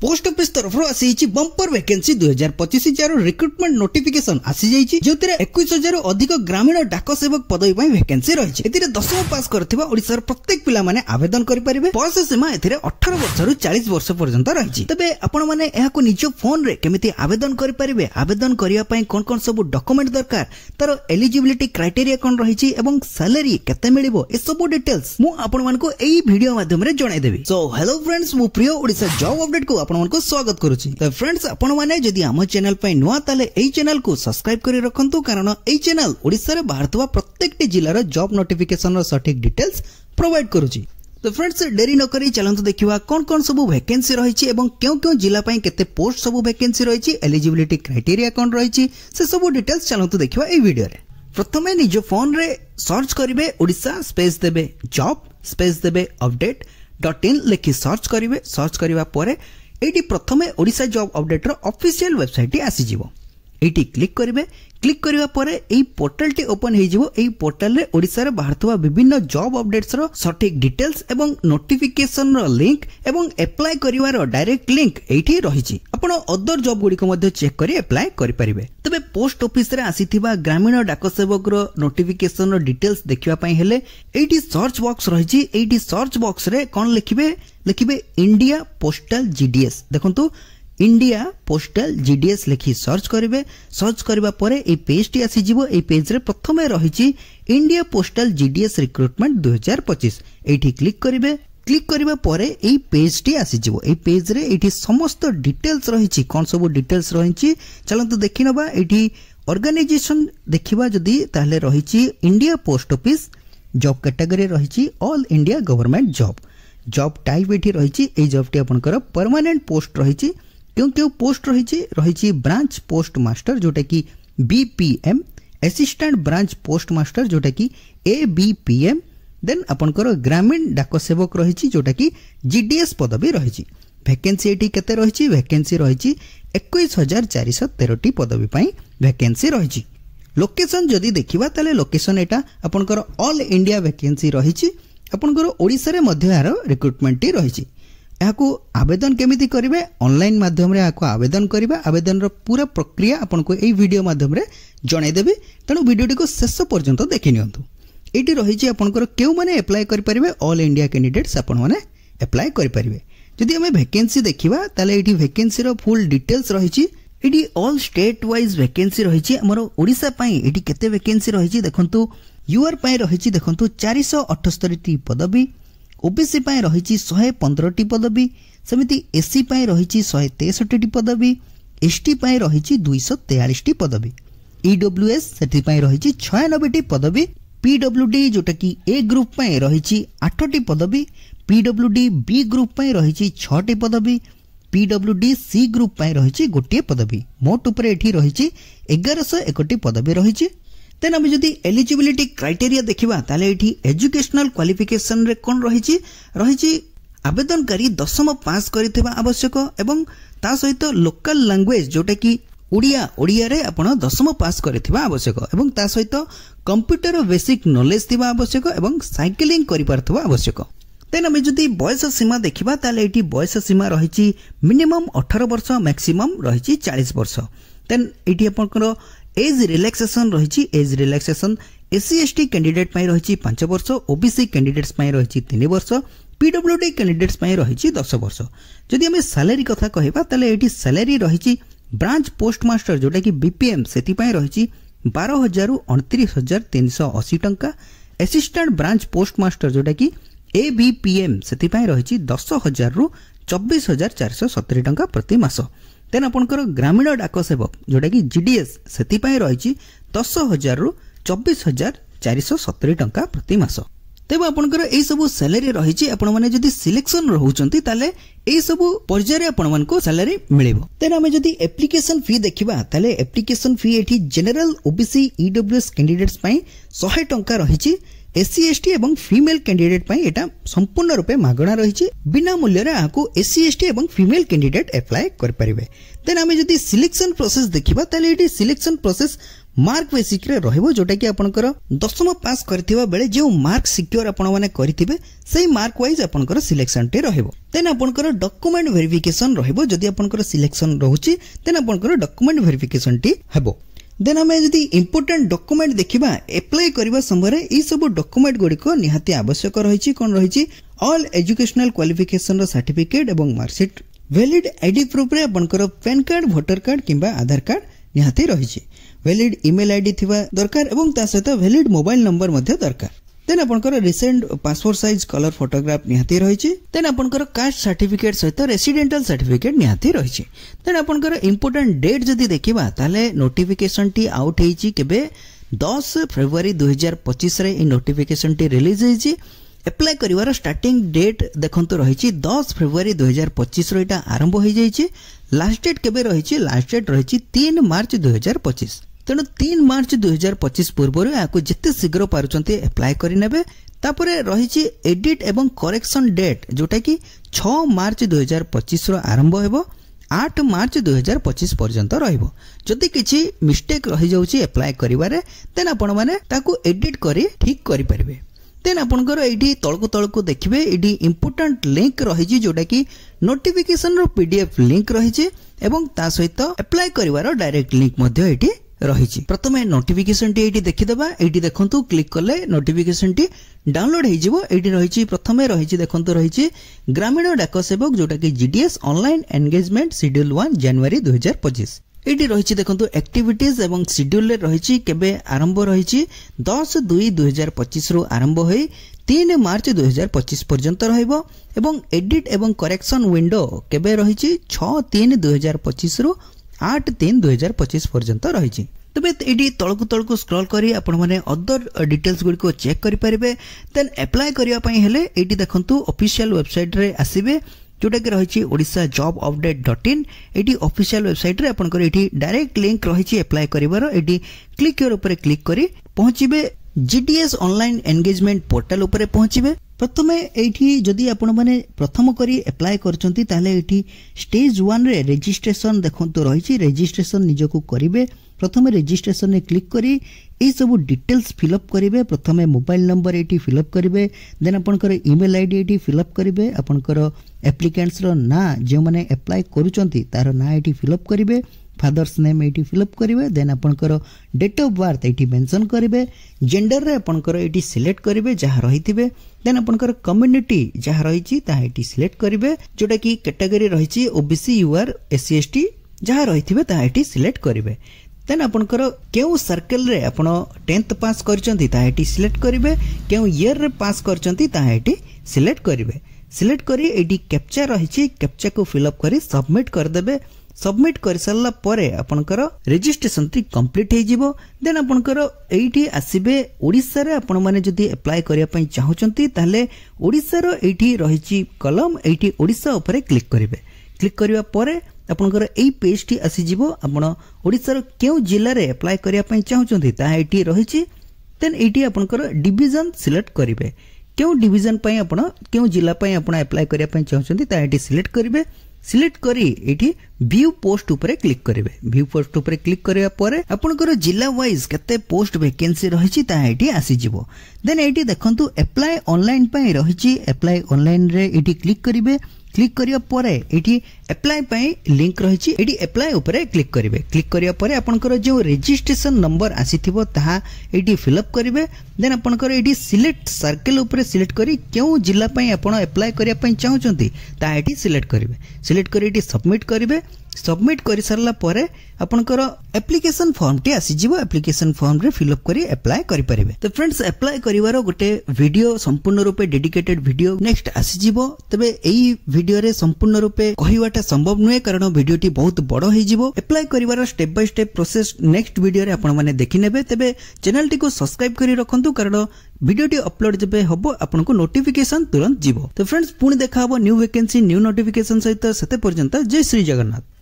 Post office तरफ आसी bumper vacancy 2025 jar recruitment notification आसी जाइछि जोतिरे 21000 अधिक ग्रामीण डाक सेवक पदवी पई वैकेंसी रहिछि। एतिरे 10th पास करथिबा ओडिसार प्रत्येक पिला माने आवेदन करि परिबे। बयस सीमा एथिरे 18 वर्षरु 40 वर्ष पर्यंत रहिछि। तबे आपण माने एहाको निज फोन रे केमिति आवेदन करि परिबे, आवेदन करिया पई कोन सब डॉक्यूमेंट दरकार, तार एलिजिबिलिटी क्राइटेरिया कोन रहिछि एवं सैलरी केते मिलिबो ए सब डिटेल्स मु आपण मानको एई वीडियो माध्यम रे जणाइ देबी। सो हेलो फ्रेंड्स, मु प्रिय ओडिसा जॉब अपडेट को आपण मानको स्वागत करूछि। तो फ्रेंड्स, आपण माने जदि हम चैनल पे नुआ ताले एई चैनल को सब्सक्राइब करि रखंतु, कारण एई चैनल ओडिसा रे बाहरतवा प्रत्येक जिल्लार जॉब नोटिफिकेशन रो सटीक डिटेल्स प्रोवाइड करूछि। तो फ्रेंड्स, देरी न करी चलंतु देखिवा कोन सब वैकेंसी रहिछि एवं क्यों जिला पई केते पोस्ट सब वैकेंसी रहिछि, एलिजिबिलिटी क्राइटेरिया कोन रहिछि से सब डिटेल्स चलंतु देखिवा एई वीडियो रे। प्रथमे निज फोन रे सर्च करिवे ओडिसा स्पेस देबे जॉब स्पेस देबे update.in लिखि सर्च करिवे। सर्च करिवा परे एटी प्रथमे ओडिसा जॉब अपडेट रो ऑफिशियल वेबसाइट आसी जिवो। एटी क्लिक करिवे। क्लिक करिवा परे एई पोर्टल टी ओपन हे जिवो। एई पोर्टल रे ओडिसा रे बाहरतवा विभिन्न जॉब अपडेट्स रो सटीक डिटेल्स एवं नोटिफिकेशन रो लिंक एवं अप्लाई करिवार डायरेक्ट लिंक एठी रहिछि। आपण अदर जॉब गुडी को मध्ये चेक करी अप्लाई करि परिबे। तबे पोस्ट ऑफिस रे आसीथिबा ग्रामीण डाक सेवक रो नोटिफिकेशन रो डिटेल्स देखिवा पई हेले एठी सर्च बॉक्स रहिछि। एठी सर्च बॉक्स रे कोन लिखिबे इंडिया पोस्टल जीडीएस। देखंतु इंडिया पोस्टल जीडीएस लिखि सर्च करिवे। सर्च करबा परे ए पेज टी आसी जिवो। ए पेज रे प्रथमे रहिछि इंडिया पोस्टल जीडीएस रिक्रुटमेंट 2025। एठी क्लिक करिवे। क्लिक करबा परे ए पेज टी आसी जिवो। ए पेज रे एठी समस्त डिटेल्स रहिछि। कोन सब डिटेल्स रहिछि चलंतु देखिनबा। एठी ऑर्गेनाइजेशन देखिबा जदी ताले रहिछि India post office. Job category रहिछि all India government job. Job type एठी रहिछि। ए जॉब टी आपनकर परमानेंट पोस्ट रहिछि। क्यों पोस्ट रही ब्रांच पोस्ट मास्टर जोटा कि BPM, assistant branch post master जोटा कि एबीपीएम, देन आपनकर ग्रामीण डाक सेवक रही जोटा कि जीडीएस पदवी रही। वैकेंसी एटी केते रही? वैकेंसी रही 21413 पदवी पई वैकेंसी रही। लोकेशन जदि देखिबा ताले लोकेशन एटा आपनकर ऑल इंडिया वैकेंसी रही। आपनकर ओडिसा रे मध्य यार रिक्रुटमेंट टी रही। याको आवेदन केमिति करिवे? ऑनलाइन माध्यम रे याको आवेदन करिवे। आवेदन रो पूरा प्रक्रिया आपनको एई वीडियो माध्यम रे जणाइ देबे। तणो वीडियो को शेष पर्यंत देखि नियंतु। एटी रहिछि आपनकर केउ माने अप्लाई करि परिवे। ऑल इंडिया कैंडिडेट्स आपन माने अप्लाई करि परिवे। जदि हमें वैकेंसी देखिबा ताले एटी वैकेंसी रो फुल डिटेल्स रहिछि। एटी ऑल स्टेट वाइज वैकेंसी रहिछि। हमरो ओडिसा पई एटी केते वैकेंसी रहिछि देखंतु। यूआर पई रहिछि देखंतु 478 टी पदवी। ओबीसी पाए रही 115 टी पदवी। सेमिति एससी पाए रही 163 टी पदवी। एसटी पाए रही 243 टी पदवी। ईडब्ल्यूएस सेठी पाए रही 96 टी पदवी। पीडब्ल्यूडी जोटा कि ए ग्रुप पाए रही 8 टी पदवी। पीडब्ल्यूडी बी ग्रुप पाए रही 6 टी पदवी। पीडब्ल्यूडी सी ग्रुप पाए रही 1 पदवी। मोट ऊपर एठी रही 1101 टी पदवी रही। तेन आम जदि एलिजिबिलिटी क्राइटेरिया देखिबा ताले एठी एजुकेशनल क्वालिफिकेशन रे कोन रहिछि आवेदनकारी 10th पास करिथिबा आवश्यक एवं ता सहित लोकल लैंग्वेज जोटा कि ओडिया रे आपण 10th पास करिथिबा आवश्यक एवं ता सहित कंप्यूटर बेसिक नॉलेज थिबा आवश्यक एवं साइक्लिंग करि पारथबा आवश्यक। तेन आम जदि बयस सीमा देखिबा ताले एठी बयस सीमा रहिछि मिनिमम 18 वर्ष, मैक्सिमम रहिछि 40 वर्ष। तेन एठी आपनकर एज रिलैक्सेशन रही। Age relaxation SC ST candidate पाई रही 5 वर्ष, ओबीसी कैंडिडेट्स पाई रही 3 वर्ष, पीडब्ल्यूडी कैंडिडेट्स पाई रही 10 वर्ष। जदि हमें सैलरी कथा कहबा ताले एठी सैलरी रही ब्रांच पोस्ट मास्टर जोटा कि बीपीएम सेति पाई रही 12,000 रु 29,380 टंका। असिस्टेंट ब्रांच पोस्ट मास्टर जोटा कि एबीपीएम सेति पाई रही 10,000 रु 24,470 टंका प्रति मास। तेन आपनकर ग्रामीण डाक सेवक जोटा कि जीडीएस सेति पाई रही 10,000 रु 24,470 टंका प्रति मास। तेबे आपनकर एई सब सैलरी रही। आपण माने जदि सिलेक्शन रहउचंती ताले एई सब पर्याय रे आपण मानको सैलरी मिलिबो। तेन हमें जदि एप्लीकेशन फी देखिबा ताले एप्लीकेशन फी एठी जनरल ओबीसी ईडब्ल्यूएस कैंडिडेट्स पई 100 टंका रही। एससी एसटी एवं फीमेल कैंडिडेट पई एटा संपूर्ण रूपे मागणा रही। बिना मूल्य रे आकु एससी एसटी एवं फीमेल कैंडिडेट अप्लाई कर परिबे। देन आमे जदि सिलेक्शन प्रोसेस देखिबा ताले eighty selection process mark basic रे रहइबो जोटा कि आपनकर 10th पास करथिबा बेले जे मार्क सिक्योर आपण माने करथिबे सेही मार्क वाइज आपनकर सिलेक्शन टे रहइबो। देन आपनकर डॉक्यूमेंट वेरिफिकेशन रहइबो जदि आपनकर सिलेक्शन रहउची देन आपनकर डॉक्यूमेंट वेरिफिकेशन टी हेबो। देन हमें जदि इंपोर्टेंट डॉक्यूमेंट देखिबा अप्लाई करबा समय ई सब डॉक्यूमेंट गुडी को निहाती आवश्यक रहिछि। कोन रहिछि ऑल एजुकेशनल क्वालिफिकेशन रो सर्टिफिकेट एवं मार्कशीट, वैलिड आईडी प्रूफ रे आपनकर पैन कार्ड, वोटर कार्ड किंबा आधार कार्ड निहाती रहिछि। वैलिड ईमेल आईडी थिबा दरकार एवं ता सहित वैलिड मोबाइल नंबर मध्ये दरकार। देन आपनकर recent passport size colour photograph निहाती रहिछि। देन आपनकर कास्ट सर्टिफिकेट सहित रेसिडेंटल सर्टिफिकेट निहाती रहिछि। देन आपनकर इंपोर्टेंट डेट जदि देखिबा ताले नोटिफिकेशन टी आउट हेछि केबे 10 फरवरी 2025 रे इ नोटिफिकेशन टी रिलीज हेछि। अप्लाई करिवार स्टार्टिंग डेट देखंतु रहिछि 10 फरवरी 2025 रो इटा आरंभ होई जाइछि। लास्ट डेट केबे रहिछि? लास्ट डेट रहिछि 3 मार्च 2025। तेणु 3 मार्च 2025 पूर्व आपको जिते शीघ्र पारुचंती अप्लाई करि नेबे। तापरे रहिछि एडिट एवं करेक्शन डेट जोटा कि 6 मार्च 2025 रो आरंभ हेबो 8 मार्च 2025 पर्यंत रहिबो। जदि किछि मिस्टेक रहि जाउछि अप्लाई करिवारे देन आपण माने ताकू एडिट करी ठीक करि परिबे। देन आपनकर एडी तळकु देखिबे एडी इंपोर्टेंट लिंक रहिछि जोटा कि नोटिफिकेशन रो पीडीएफ लिंक रहिछि एवं ता सहित अप्लाई करिवार डायरेक्ट लिंक मध्ये एडी रहिछि। प्रथमे नोटिफिकेशन टी एटी देखिदबा। एटी देखंतु क्लिक करले नोटिफिकेशन टी डाउनलोड हे जिवो। एटी रहिछि प्रथमे रहिछि देखंतु रहिछि ग्रामीण डाक सेवक जोटा कि जीडीएस ऑनलाइन एंगेजमेंट शेड्यूल 1 जनवरी 2025। एटी रहिछि देखंतु एक्टिविटीज एवं शेड्यूल रे रहिछि केबे आरंभ रहिछि 10/2/2025 रो आरंभ होई 3 मार्च 2025 पर्यंत रहइबो एवं एडिट एवं करेक्शन विंडो केबे रहिछि 6/3/2025 रो 8/3/2025 पर्यंत रहिछि। तबे एडी तळकु स्क्रॉल करी आपण माने अदर डिटेल्स गुडी को चेक करि परिबे। देन अप्लाई करिया पई हेले एडी देखंतु ऑफिशियल वेबसाइट रे आसीबे जोटा कि रहिछि odisha.jobupdate.in। एडी ऑफिशियल वेबसाइट रे आपनकर एडी डायरेक्ट लिंक रहिछि अप्लाई करिवार। एडी क्लिक योर ऊपर क्लिक करी पहुंचिबे जीडीएस ऑनलाइन एंगेजमेंट पोर्टल ऊपर पहुंचिबे। प्रथमे एठी जदि आपण माने प्रथम करी अप्लाई करचंती ताले एठी स्टेज 1 रे रजिस्ट्रेशन देखंतु रहिछि। रजिस्ट्रेशन निजको करिवे। प्रथमे रजिस्ट्रेशन ने क्लिक करी ए सब डिटेल्स फिलअप करिवे। प्रथमे मोबाइल नंबर एठी फिलअप करिवे। देन आपनकर ईमेल आईडी एठी फिलअप करिवे। आपनकर एप्लिकेंट्स रो ना जे माने अप्लाई करूचंती तार ना एठी फिलअप करिवे। फादर्स नेम एठी फिलअप करिवे। देन आपनकर डेट ऑफ बर्थ एठी मेंशन करिवे। जेंडर रे आपनकर एठी सिलेक्ट करिवे जहा रहिथिबे। देन आपनकर कम्युनिटी जहा रहिछि ता एठी सिलेक्ट करिवे जोटा कि कैटेगरी रहिछि ओबीसी यूआर एससी एसटी जहा रहिथिबे ता एठी सिलेक्ट करिवे। देन आपनकर केउ सर्कल रे आपण 10th पास करचंती ता एठी सिलेक्ट करिवे। केउ ईयर रे पास करचंती ता एठी सिलेक्ट करिवे। सिलेक्ट करी एडी कैप्चा रहिछि कैप्चा को फिलअप करी सबमिट कर देबे। सबमिट कर सारला परे आपनकर रजिस्ट्रेशन टी कंप्लीट हे जिवो। देन आपनकर एठी आसीबे ओडिसा रे आपण माने जदी अप्लाई करिया पई चाहुचंती ताले ओडिसा रो एठी रहिछि कलम एठी ओडिसा ऊपर क्लिक करिवे। क्लिक करिवा परे आपनकर एई पेज टी आसी जिवो। आपण ओडिसा रो केउ जिल्ला रे अप्लाई करिया पई चाहुचंती ता एठी रहिछि। देन एठी आपनकर डिवीजन सिलेक्ट करिवे। केउ डिवीजन पई आपण केउ जिल्ला पई आपण अप्लाई करिया पई चाहुचंती ता एठी सिलेक्ट करिवे। सिलेक्ट करी एठी व्यू पोस्ट ऊपर क्लिक करिवे। व्यू पोस्ट ऊपर क्लिक करिया परे आपनकर जिल्ला वाइज केते पोस्ट वैकेंसी रहिछि ता एठी आसी जिवो। देन एठी देखंतु अप्लाई ऑनलाइन पई रहिछि। अप्लाई ऑनलाइन रे एठी क्लिक करिवे। क्लिक करिया परे एठी अप्लाई पई लिंक रहिछि। एठी अप्लाई ऊपर क्लिक करिवे। क्लिक करिया परे आपनकर जो रजिस्ट्रेशन नंबर आसीथिबो ताहा एठी फिलअप करिवे। देन आपनकर एठी सिलेक्ट सर्कल ऊपर सिलेक्ट करी केउ जिल्ला पई आपण अप्लाई करिया पई चाहुचंती ता एठी सिलेक्ट करिवे। सिलेक्ट करी एठी सबमिट करिवे। सबमिट करि सरला परे आपनकर एप्लिकेशन फॉर्म टी आसी जिवो। एप्लिकेशन फॉर्म रे फिलअप करी अप्लाई करि परिबे। तो फ्रेंड्स अप्लाई करिवारो गोटे वीडियो संपूर्ण रूपे डेडिकेटेड वीडियो नेक्स्ट आसी जिवो। तबे एई वीडियो रे संपूर्ण रूपे कहिवाटा संभव नुए कारण वीडियो टी बहुत बड़ हे जिवो। अप्लाई करिवारो step by step process next video रे आपण माने देखि नेबे। तबे चैनल टी को सब्सक्राइब करी रखंतु कारण वीडियो टी अपलोड जबे हबो आपनको नोटिफिकेशन तुरंत जिवो। तो फ्रेंड्स पुणी देखा हबो न्यू वैकेंसी न्यू नोटिफिकेशन सहित सेते पर्यंत जय श्री जगन्नाथ।